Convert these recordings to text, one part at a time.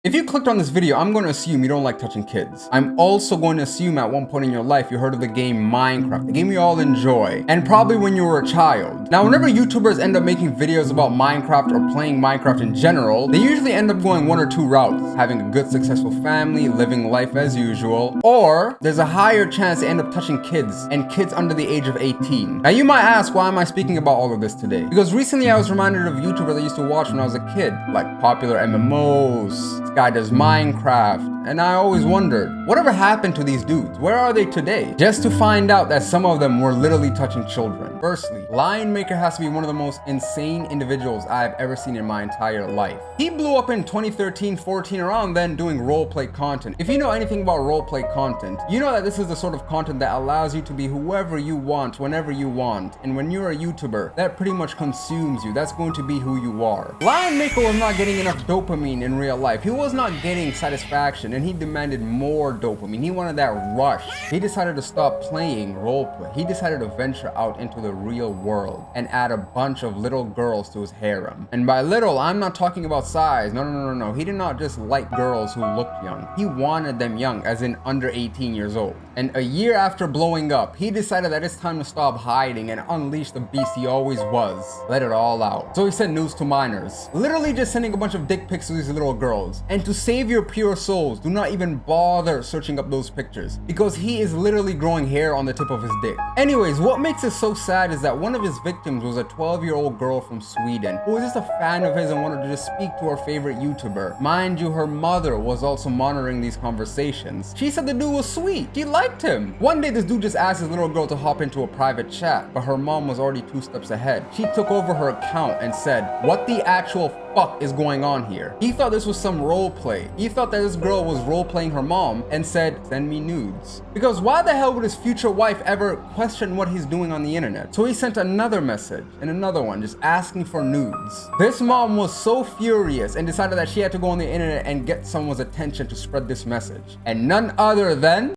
If you clicked on this video, I'm going to assume you don't like touching kids. I'm also going to assume at one point in your life you heard of the game Minecraft, the game we all enjoy, and probably when you were a child. Now, whenever YouTubers end up making videos about Minecraft or playing Minecraft in general, they usually end up going one or two routes, having a good successful family, living life as usual, or there's a higher chance they end up touching kids, and kids under the age of 18. Now, you might ask, why am I speaking about all of this today? Because recently I was reminded of YouTubers I used to watch when I was a kid, like PopularMMOs, SkyDoesMinecraft, and I always wondered, whatever happened to these dudes? Where are they today? Just to find out that some of them were literally touching children. Firstly, Lionmaker has to be one of the most insane individuals I have ever seen in my entire life. He blew up in 2013-14, around then, doing roleplay content. If you know anything about roleplay content, you know that this is the sort of content that allows you to be whoever you want, whenever you want, and when you're a YouTuber, that pretty much consumes you. That's going to be who you are. Lionmaker was not getting enough dopamine in real life. He was not getting satisfaction, and he demanded more dopamine. He wanted that rush. He decided to stop playing roleplay. He decided to venture out into the real world and add a bunch of little girls to his harem. And by little, I'm not talking about size. No. He did not just like girls who looked young. He wanted them young, as in under 18 years old. And a year after blowing up, he decided that it's time to stop hiding and unleash the beast he always was. Let it all out. So he sent news to minors, literally just sending a bunch of dick pics to these little girls. And to save your pure souls, do not even bother searching up those pictures, because he is literally growing hair on the tip of his dick. Anyways, what makes it so sad is that one of his victims was a 12-year-old girl from Sweden who was just a fan of his and wanted to just speak to her favorite YouTuber. Mind you, her mother was also monitoring these conversations. She said the dude was sweet. She liked him. One day, this dude just asked his little girl to hop into a private chat, but her mom was already 2 steps ahead. She took over her account and said, "What the actual fuck is going on here?" He thought this was some role play. He thought that this girl was role playing her mom and said, "Send me nudes." Because why the hell would his future wife ever question what he's doing on the internet? So he sent another message and another one, just asking for nudes. This mom was so furious and decided that she had to go on the internet and get someone's attention to spread this message. And none other than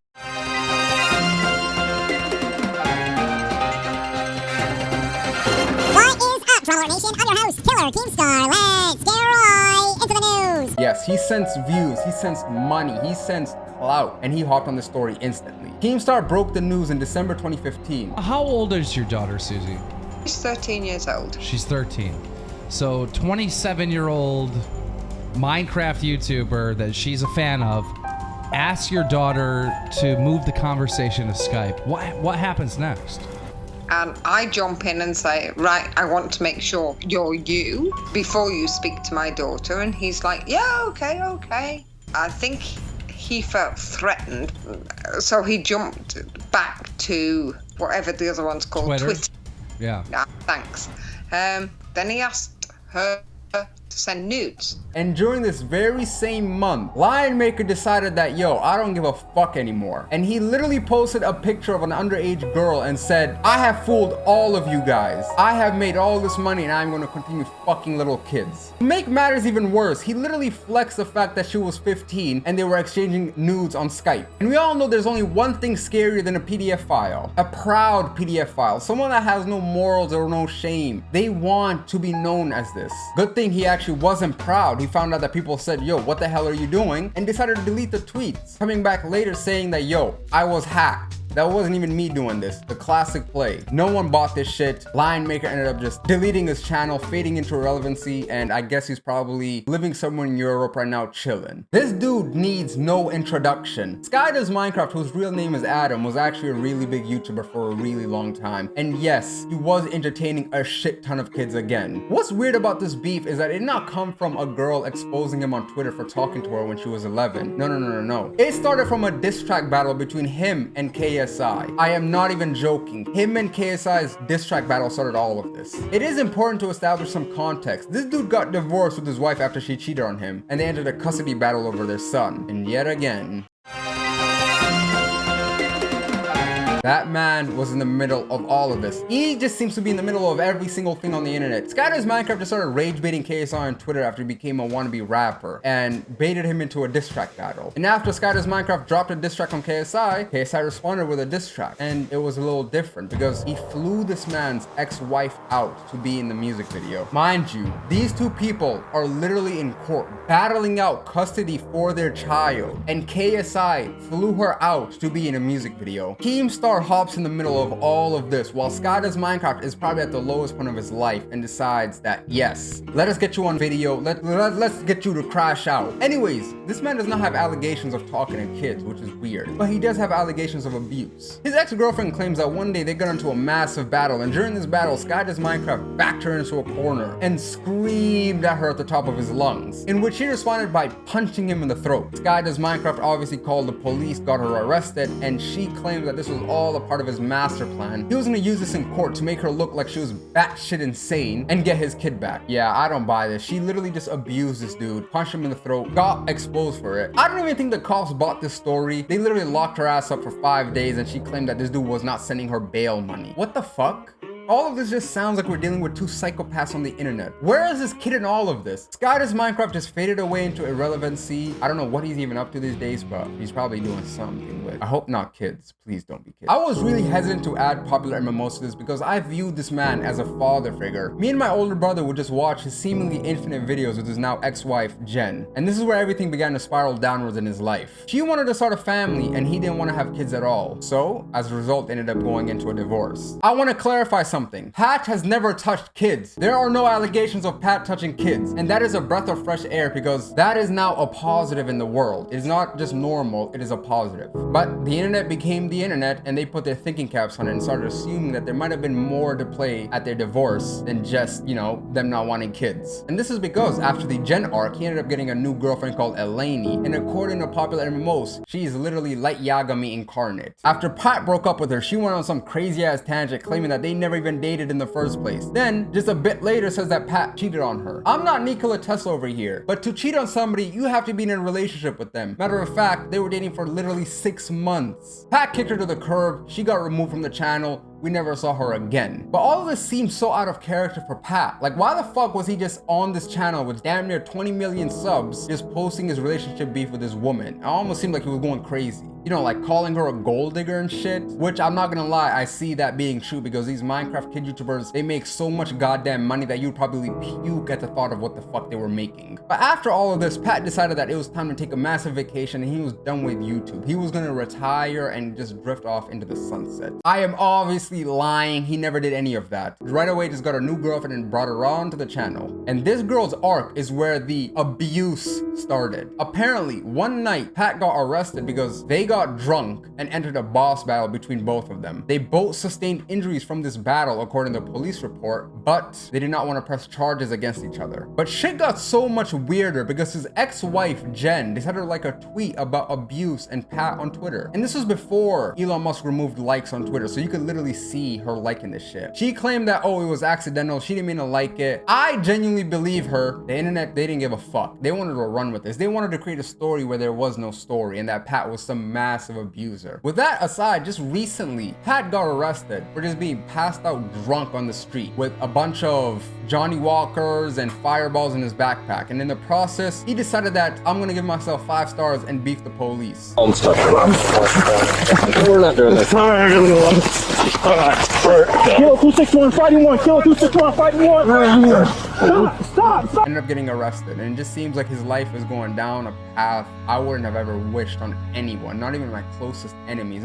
I'm your host, Killer Keemstar. Let's get right into the news. Yes, he sends views, he sends money, he sends clout, and he hopped on the story instantly. Keemstar broke the news in December 2015. How old is your daughter, Susie? She's 13 years old. She's 13. So 27-year-old Minecraft YouTuber that she's a fan of asks your daughter to move the conversation to Skype. What happens next? And I jump in and say, right, I want to make sure you're you before you speak to my daughter. And he's like, yeah, okay. I think he felt threatened. So he jumped back to whatever the other one's called, Twitter. Yeah. Thanks. Then he asked her to send nudes. And during this very same month, Lionmaker decided that, yo, I don't give a fuck anymore. And he literally posted a picture of an underage girl and said, I have fooled all of you guys. I have made all this money and I'm going to continue fucking little kids. To make matters even worse, he literally flexed the fact that she was 15 and they were exchanging nudes on Skype. And we all know there's only one thing scarier than a PDF file. A proud PDF file. Someone that has no morals or no shame. They want to be known as this. Good thing he actually wasn't proud. He found out that people said, yo, what the hell are you doing? And decided to delete the tweets. Coming back later saying that, yo, I was hacked. That wasn't even me doing this. The classic play. No one bought this shit. Lionmaker ended up just deleting his channel, fading into irrelevancy, and I guess he's probably living somewhere in Europe right now chilling. This dude needs no introduction. SkyDoesMinecraft, whose real name is Adam, was actually a really big YouTuber for a really long time. And yes, he was entertaining a shit ton of kids again. What's weird about this beef is that it did not come from a girl exposing him on Twitter for talking to her when she was 11. No. It started from a diss track battle between him and KSI. I am not even joking. Him and KSI's diss track battle started all of this. It is important to establish some context. This dude got divorced with his wife after she cheated on him, and they entered a custody battle over their son. And yet again, That man was in the middle of all of this. He just seems to be in the middle of every single thing on the internet. SkyDoesMinecraft just started rage baiting KSI on Twitter after he became a wannabe rapper and baited him into a diss track battle. And after SkyDoesMinecraft dropped a diss track on KSI, KSI responded with a diss track. And it was a little different because he flew this man's ex-wife out to be in the music video. Mind you, these two people are literally in court battling out custody for their child, and KSI flew her out to be in a music video. Keemstar hops in the middle of all of this while SkyDoesMinecraft is probably at the lowest point of his life and decides that, yes, let us get you on video, let's get you to crash out. Anyways, this man does not have allegations of talking to kids, which is weird, but he does have allegations of abuse. His ex-girlfriend claims that one day they got into a massive battle, and during this battle, SkyDoesMinecraft backed her into a corner and screamed at her at the top of his lungs, in which he responded by punching him in the throat. SkyDoesMinecraft obviously called the police, got her arrested, and she claimed that this was all a part of his master plan. He was gonna use this in court to make her look like she was batshit insane and get his kid back. Yeah, I don't buy this. She literally just abused this dude, punched him in the throat, got exposed for it. I don't even think the cops bought this story. They literally locked her ass up for 5 days, and she claimed that this dude was not sending her bail money. What the fuck? All of this just sounds like we're dealing with two psychopaths on the internet. Where is this kid in all of this? SkyDoesMinecraft just faded away into irrelevancy. I don't know what he's even up to these days, but he's probably doing something with. I hope not kids. Please don't be kids. I was really hesitant to add PopularMMOs to this because I viewed this man as a father figure. Me and my older brother would just watch his seemingly infinite videos with his now ex-wife, Jen. And this is where everything began to spiral downwards in his life. She wanted to start a family and he didn't want to have kids at all. So, as a result, ended up going into a divorce. I want to clarify something. Pat has never touched kids. There are no allegations of Pat touching kids, and that is a breath of fresh air because that is now a positive in the world. It is not just normal, it is a positive. But the internet became the internet, and they put their thinking caps on it and started assuming that there might have been more to play at their divorce than just, you know, them not wanting kids. And this is because after the Jen arc, he ended up getting a new girlfriend called Eleni, and according to PopularMMOs, she is literally Light Yagami incarnate. After Pat broke up with her, she went on some crazy ass tangent claiming that they never even dated in the first place. Then, just a bit later, says that Pat cheated on her. I'm not Nikola Tesla over here, but to cheat on somebody, you have to be in a relationship with them. Matter of fact, they were dating for literally 6 months. Pat kicked her to the curb, she got removed from the channel, we never saw her again. But all of this seems so out of character for Pat. Like, why the fuck was he just on this channel with damn near 20 million subs, just posting his relationship beef with this woman? It almost seemed like he was going crazy. You know, like calling her a gold digger and shit, which I'm not gonna lie, I see that being true because these Minecraft kid YouTubers, they make so much goddamn money that you'd probably puke at the thought of what the fuck they were making. But after all of this, Pat decided that it was time to take a massive vacation and he was done with YouTube. He was gonna retire and just drift off into the sunset. I am obviously lying, he never did any of that. Right away just got a new girlfriend and brought her on to the channel. And this girl's arc is where the abuse started. Apparently, one night, Pat got arrested because they got drunk and entered a boss battle between both of them. They both sustained injuries from this battle according to the police report, but they did not want to press charges against each other. But shit got so much weirder because his ex-wife Jen decided to like a tweet about abuse and Pat on Twitter. And this was before Elon Musk removed likes on Twitter, so you could literally see her liking this shit. She claimed that, oh, it was accidental, she didn't mean to like it. I genuinely believe her. The internet, they didn't give a fuck. They wanted to run with this. They wanted to create a story where there was no story and that Pat was some massive abuser. With that aside, just recently, Pat got arrested for just being passed out drunk on the street with a bunch of Johnny Walkers and fireballs in his backpack. And in the process, he decided that I'm gonna give myself 5 stars and beef the police. We're not doing this. Kill 261 fighting one. Kill 261 fighting one. Stop. Ended up getting arrested, and it just seems like his life is going down a path I wouldn't have ever wished on anyone, not even my closest enemies.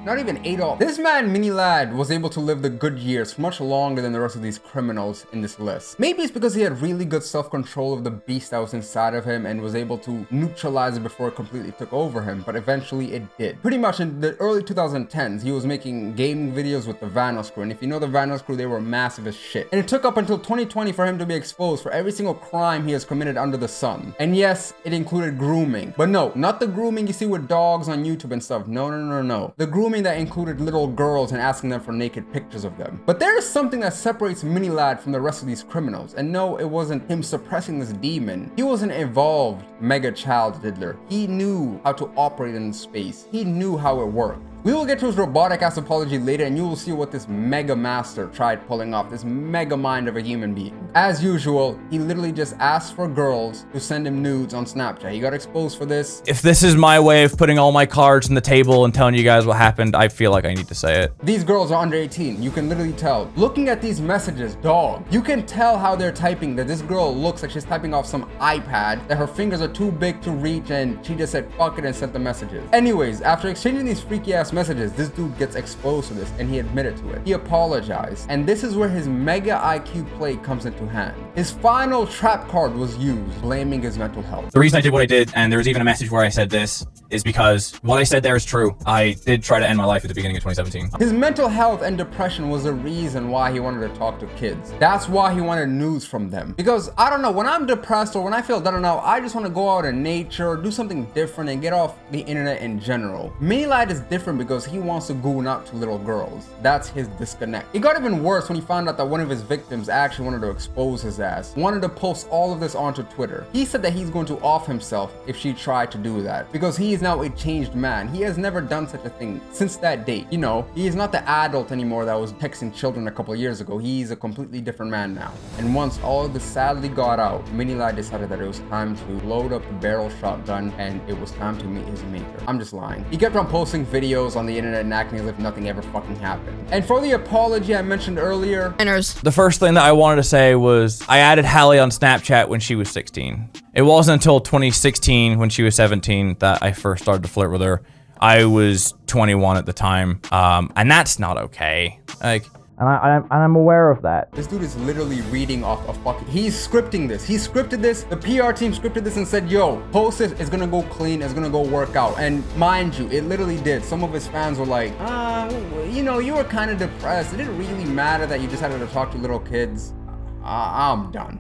Not even Adolf. This man, Miniladd, was able to live the good years for much longer than the rest of these criminals in this list. Maybe it's because he had really good self-control of the beast that was inside of him and was able to neutralize it before it completely took over him, but eventually it did. Pretty much in the early 2010s, he was making gaming videos with the Vanos crew, and if you know the Vanos crew, they were massive as shit. And it took up until 2020 for him to be exposed for every single crime he has committed under the sun. And yes, it included grooming. But no, not the grooming you see with dogs on YouTube and stuff. No. The grooming that included little girls and asking them for naked pictures of them. But there is something that separates Miniladd from the rest of these criminals, and no, it wasn't him suppressing this demon. He was an evolved mega child diddler. He knew how to operate in space. He knew how it worked. We will get to his robotic ass apology later, and you will see what this mega master tried pulling off, this mega mind of a human being. As usual, he literally just asked for girls to send him nudes on Snapchat. He got exposed for this. If this is my way of putting all my cards on the table and telling you guys what happened, I feel like I need to say it. These girls are under 18. You can literally tell. Looking at these messages, dog, you can tell how they're typing, that this girl looks like she's typing off some iPad, that her fingers are too big to reach, and she just said fuck it and sent the messages. Anyways, after exchanging these freaky ass messages, this dude gets exposed to this, and he admitted to it. He apologized, and this is where his mega IQ play comes into hand. His final trap card was used, blaming his mental health. The reason I did what I did, and there was even a message where I said this, is because what I said there is true. I did try to end my life at the beginning of 2017. His mental health and depression was the reason why he wanted to talk to kids. That's why he wanted news from them. Because, I don't know, when I'm depressed or when I feel down and out, I just want to go out in nature, do something different, and get off the internet in general. Miniladd is different because he wants to goon out to little girls. That's his disconnect. It got even worse when he found out that one of his victims actually wanted to expose his ass, wanted to post all of this onto Twitter. He said that he's going to off himself if she tried to do that, because he is now a changed man. He has never done such a thing since that date. You know, he is not the adult anymore that was texting children a couple of years ago. He's a completely different man now. And once all of this sadly got out, Miniladd decided that it was time to load up the barrel shotgun and it was time to meet his maker. I'm just lying. He kept on posting videos on the internet and acting as if nothing ever fucking happened. And for the apology I mentioned earlier, The first thing that I wanted to say was I added Hallie on Snapchat when she was 16. It wasn't until 2016 when she was 17 that I first started to flirt with her. I was 21 at the time, and that's not okay. Like, and I'm aware of that. this dude is literally reading off a fucking... He's scripting this. He scripted this. The PR team scripted this and said, yo, post this. It's gonna go clean. It's gonna go work out. And mind you, it literally did. Some of his fans were like, you know, you were kind of depressed. It didn't really matter that you just had to talk to little kids. I'm done.